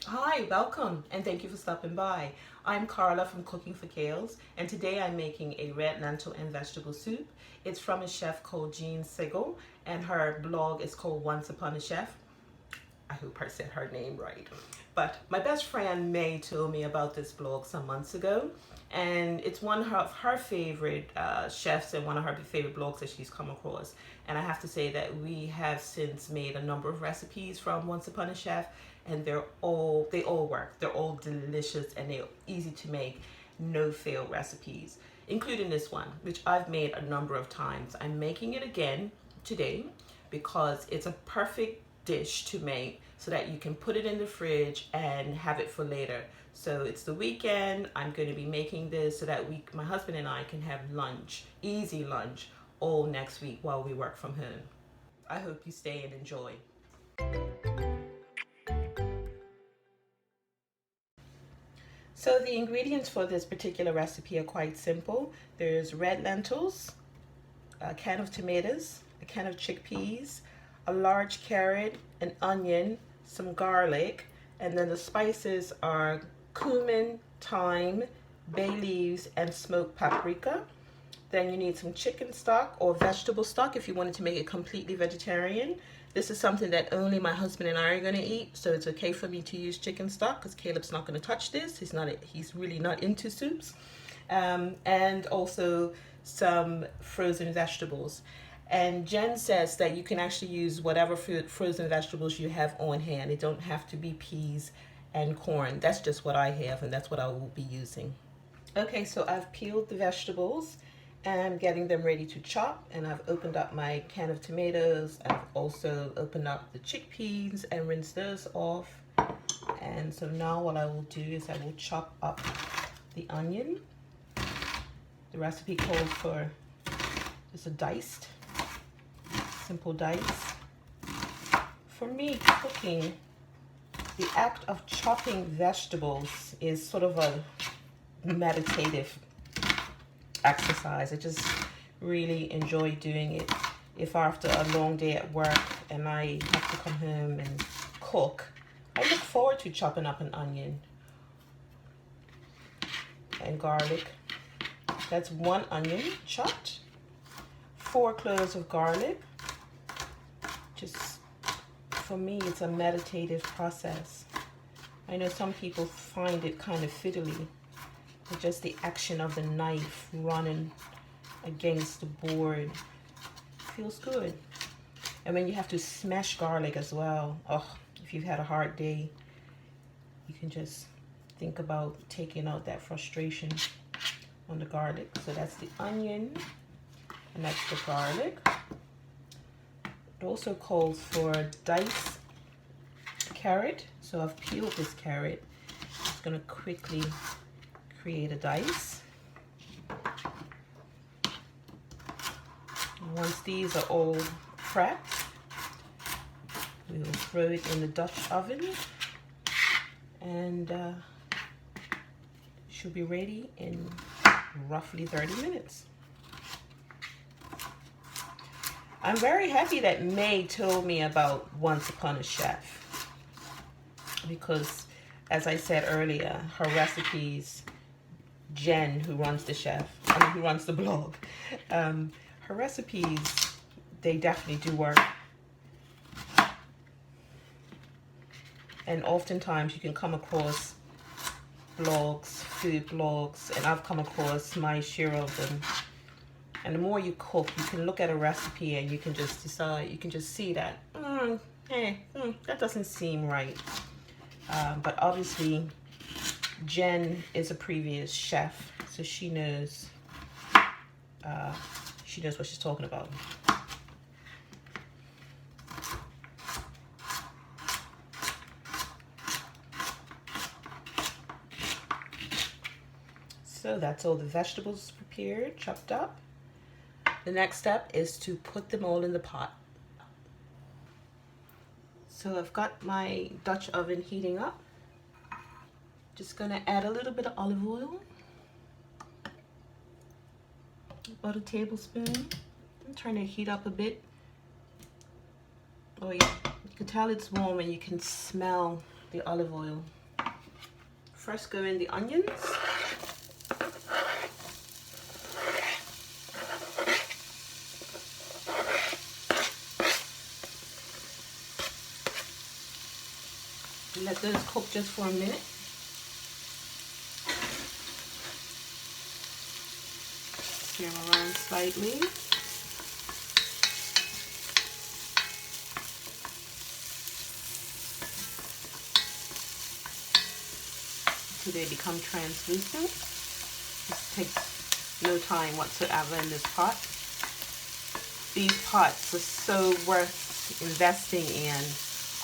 Hi, welcome, and thank you for stopping by. I'm Carla from Cooking for Kales, and today I'm making a red lentil and vegetable soup. It's from a chef called Jean Sigel, and her blog is called Once Upon a Chef. I hope I said her name right. But my best friend May told me about this blog some months ago, and it's one of her favorite chefs and one of her favorite blogs that she's come across. And I have to say that we have since made a number of recipes from Once Upon a Chef, and they all work. They're all delicious and they're easy to make, no fail recipes, including this one, which I've made a number of times. I'm making it again today because it's a perfect dish to make so that you can put it in the fridge and have it for later. So it's the weekend. I'm going to be making this so that my husband and I can have lunch, easy lunch, all next week while we work from home. I hope you stay and enjoy. So the ingredients for this particular recipe are quite simple. There's red lentils, a can of tomatoes, a can of chickpeas, a large carrot, an onion, some garlic, and then the spices are cumin, thyme, bay leaves, and smoked paprika. Then you need some chicken stock or vegetable stock if you wanted to make it completely vegetarian. This is something that only my husband and I are going to eat, so it's okay for me to use chicken stock because Caleb's not going to touch this. He's really not into soups. And also some frozen vegetables. And Jen says that you can actually use whatever frozen vegetables you have on hand. It don't have to be peas and corn. That's just what I have, and that's what I will be using. Okay, so I've peeled the vegetables and I'm getting them ready to chop, and I've opened up my can of tomatoes. I've also opened up the chickpeas and rinsed those off. And so now what I will do is I will chop up the onion. The recipe calls for just a diced, simple dice. For me, cooking, the act of chopping vegetables is sort of a meditative exercise. I just really enjoy doing it. If after a long day at work and I have to come home and cook, I look forward to chopping up an onion and garlic. That's one onion chopped, 4 cloves of garlic. Just for me, it's a meditative process. I know some people find it kind of fiddly, but just the action of the knife running against the board feels good. And when you have to smash garlic as well, oh, if you've had a hard day, you can just think about taking out that frustration on the garlic. So that's the onion and that's the garlic. It also calls for diced carrot. So I've peeled this carrot. Just gonna quickly create a dice. Once these are all prepped, we will throw it in the Dutch oven and should be ready in roughly 30 minutes. I'm very happy that May told me about Once Upon a Chef because, as I said earlier, her recipes, Jen, who runs the blog, her recipes, they definitely do work. And oftentimes you can come across blogs, food blogs, and I've come across my share of them. And the more you cook, you can look at a recipe and you can just decide, you can just see that, that doesn't seem right. But obviously, Jen is a previous chef, so she knows what she's talking about. So that's all the vegetables prepared, chopped up. The next step is to put them all in the pot. So I've got my Dutch oven heating up. Just gonna add a little bit of olive oil, about a tablespoon. I'm trying to heat up a bit. Oh yeah, you can tell it's warm and you can smell the olive oil. First go in the onions. Let those cook just for a minute. Stir them around slightly. So they become translucent. This takes no time whatsoever in this pot. These pots are so worth investing in.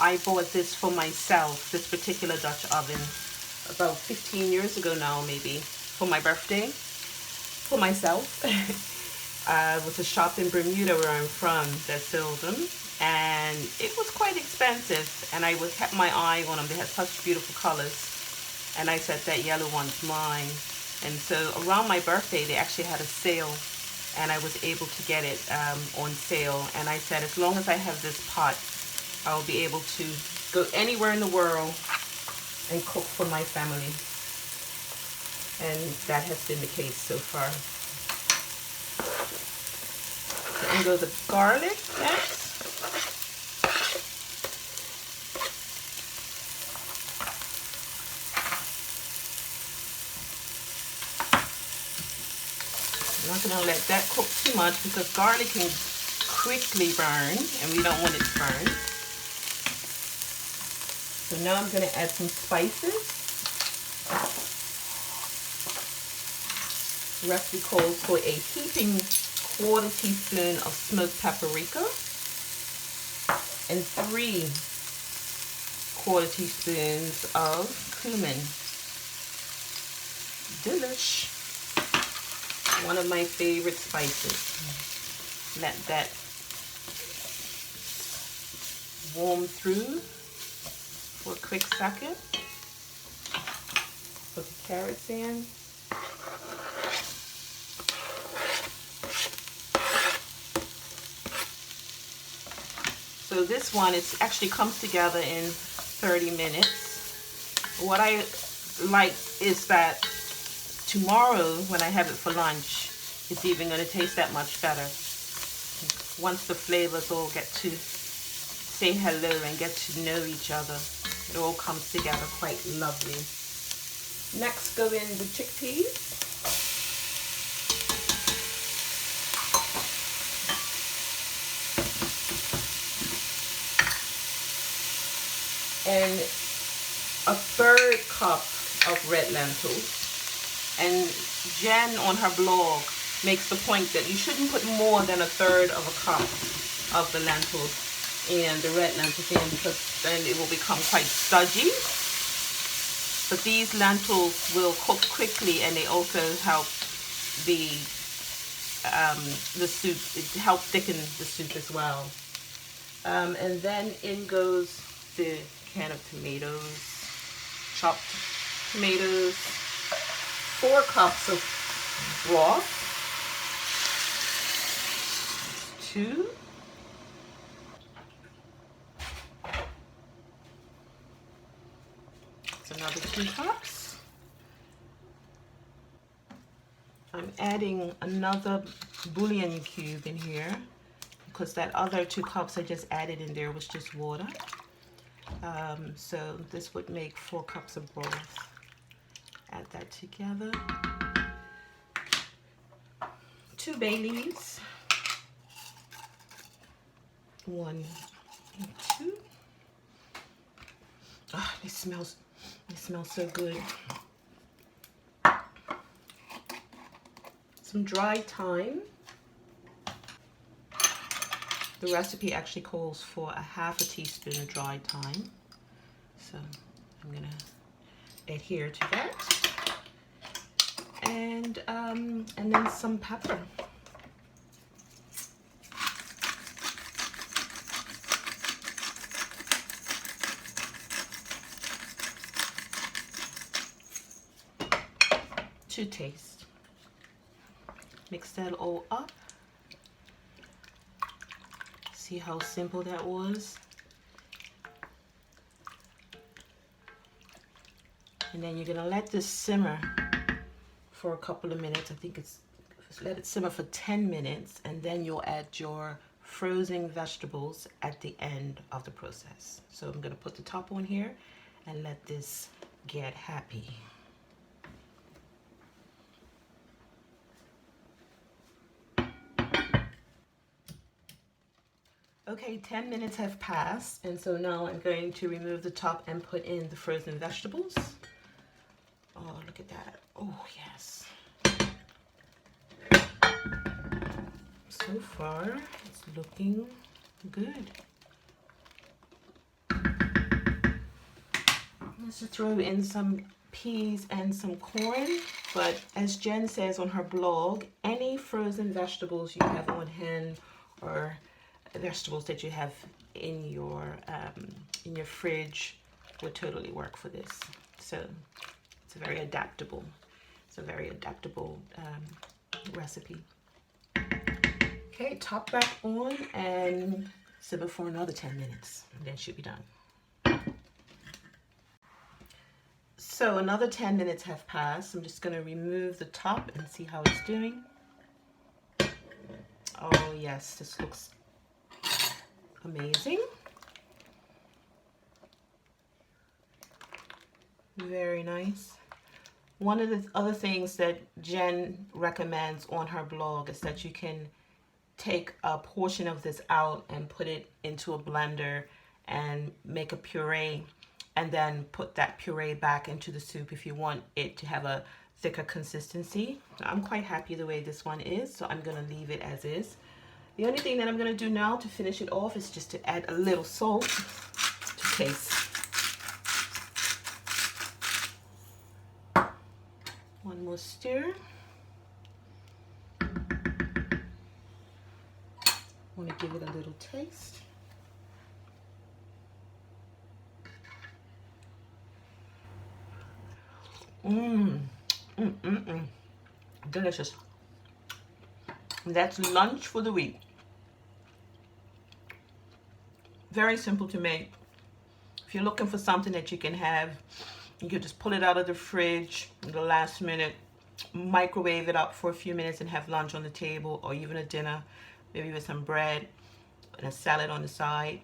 I bought this for myself, this particular Dutch oven, about 15 years ago now maybe, for my birthday, for myself. It was a shop in Bermuda where I'm from that sold them, and it was quite expensive, and I kept my eye on them. They had such beautiful colors, and I said, that yellow one's mine. And so around my birthday they actually had a sale, and I was able to get it on sale, and I said, as long as I have this pot, I'll be able to go anywhere in the world and cook for my family. And that has been the case so far. And go the garlic next. I'm not going to let that cook too much because garlic can quickly burn and we don't want it to burn. So now I'm going to add some spices. The recipe calls for a heaping 1/4 teaspoon of smoked paprika and 3/4 teaspoons of cumin. Delish. One of my favorite spices. Let that warm through for a quick second. Put the carrots in. So this one, it actually comes together in 30 minutes. What I like is that tomorrow when I have it for lunch, it's even going to taste that much better. Once the flavors all get to say hello and get to know each other, it all comes together quite lovely. Next go in the chickpeas. And a 1/3 cup of red lentils. And Jen on her blog makes the point that you shouldn't put more than a 1/3 of a cup of the lentils and the red lentils in, because then it will become quite stodgy. But these lentils will cook quickly, and they also help the soup. It helps thicken the soup as well. And then in goes the can of tomatoes, chopped tomatoes, 4 cups of broth, 2, it's another 2 cups. I'm adding another bouillon cube in here because that other 2 cups I just added in there was just water. So this would make 4 cups of broth. Add that together. 2 bay leaves. 1 and 2. Oh, it smells so good. Some dried thyme. The recipe actually calls for a 1/2 teaspoon of dried thyme. So I'm gonna adhere to that. And then some pepper. To taste. Mix that all up. See how simple that was? And then you're gonna let this simmer for a couple of minutes. I think it's, let it simmer for 10 minutes, and then you'll add your frozen vegetables at the end of the process. So I'm gonna put the top on here and let this get happy. Okay, 10 minutes have passed, and so now I'm going to remove the top and put in the frozen vegetables. Oh, look at that. Oh, yes. So far, it's looking good. Let's just throw in some peas and some corn. But as Jen says on her blog, any frozen vegetables you have on hand or vegetables that you have in your fridge would totally work for this. So it's a very adaptable. It's a very adaptable recipe. Okay, top back on and simmer for another 10 minutes, and then it should be done. So another 10 minutes have passed. I'm just going to remove the top and see how it's doing. Oh yes, this looks amazing. Very nice. One of the other things that Jen recommends on her blog is that you can take a portion of this out and put it into a blender and make a puree, and then put that puree back into the soup if you want it to have a thicker consistency. I'm quite happy the way this one is, so I'm going to leave it as is. The only thing that I'm going to do now to finish it off is just to add a little salt to taste. One more stir. Want to give it a little taste. Delicious. That's lunch for the week. Very simple to make. If you're looking for something that you can have, you can just pull it out of the fridge in the last minute, microwave it up for a few minutes and have lunch on the table, or even a dinner, maybe with some bread and a salad on the side.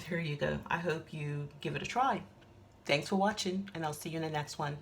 Here you go. I hope you give it a try. Thanks for watching, and I'll see you in the next one.